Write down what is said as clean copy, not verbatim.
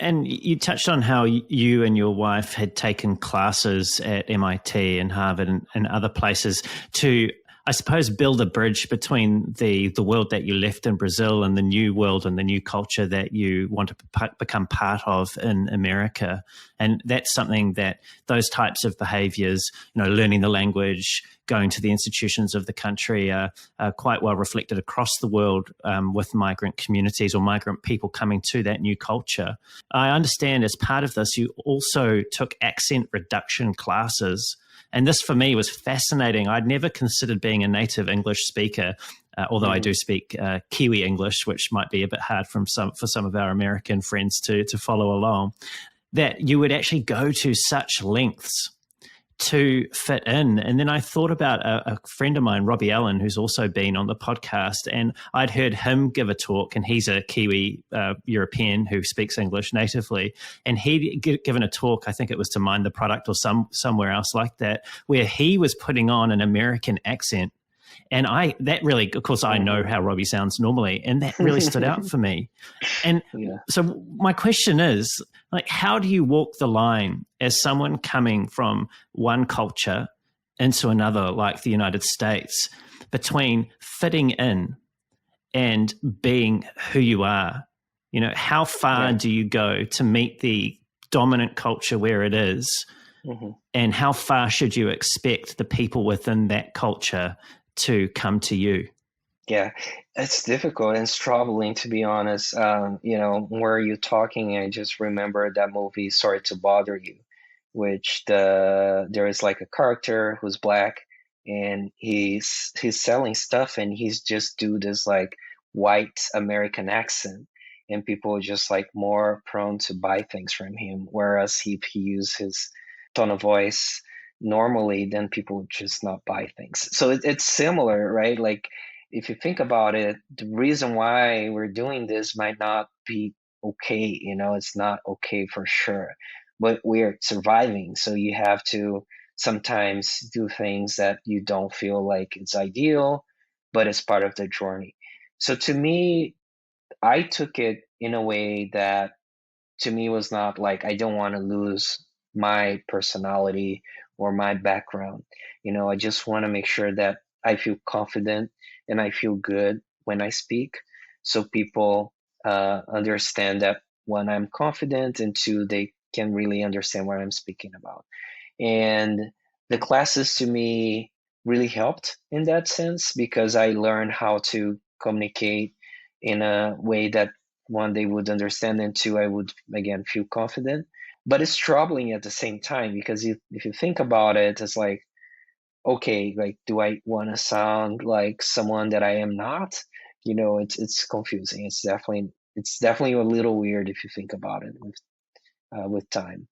And you touched on how you and your wife had taken classes at MIT and Harvard and other places to, I suppose, build a bridge between the world that you left in Brazil and the new world and the new culture that you want to become part of in America. And that's something that those types of behaviors, learning the language, going to the institutions of the country are quite well reflected across the world with migrant communities or migrant people coming to that new culture. I understand as part of this, you also took accent reduction classes. And this for me was fascinating. I'd never considered being a native English speaker, although I do speak Kiwi English, which might be a bit hard for some of our American friends to follow along, that you would actually go to such lengths to fit in. And then I thought about a friend of mine, Robbie Allen, who's also been on the podcast, and I'd heard him give a talk, and he's a Kiwi European who speaks English natively. And he'd given a talk, I think it was to Mind the Product or somewhere else like that, where he was putting on an American accent. And that really, of course, I know how Robbie sounds normally, and that really stood out for me. And so my question is, how do you walk the line as someone coming from one culture into another, like the United States, between fitting in and being who you are? How far do you go to meet the dominant culture where it is? And how far should you expect the people within that culture to come to you? Yeah, it's difficult and it's troubling, to be honest. Where you're talking, I just remember that movie, Sorry to Bother You, which there is like a character who's black and he's selling stuff and he's just do this like white American accent, and people are just like more prone to buy things from him. Whereas if he use his tone of voice normally, then people would just not buy things. So it's similar, right? Like if you think about it, the reason why we're doing this might not be okay. It's not okay for sure, but we're surviving. So you have to sometimes do things that you don't feel like it's ideal, but it's part of the journey. So to me, I took it in a way that to me was not like, I don't want to lose my personality or my background. I just want to make sure that I feel confident and I feel good when I speak. So people understand that when I'm confident, and two, they can really understand what I'm speaking about. And the classes to me really helped in that sense, because I learned how to communicate in a way that one, they would understand, and two, I would again feel confident. But it's troubling at the same time, because if you think about it, it's like, okay, like, do I want to sound like someone that I am not? It's confusing. It's definitely a little weird if you think about it with time.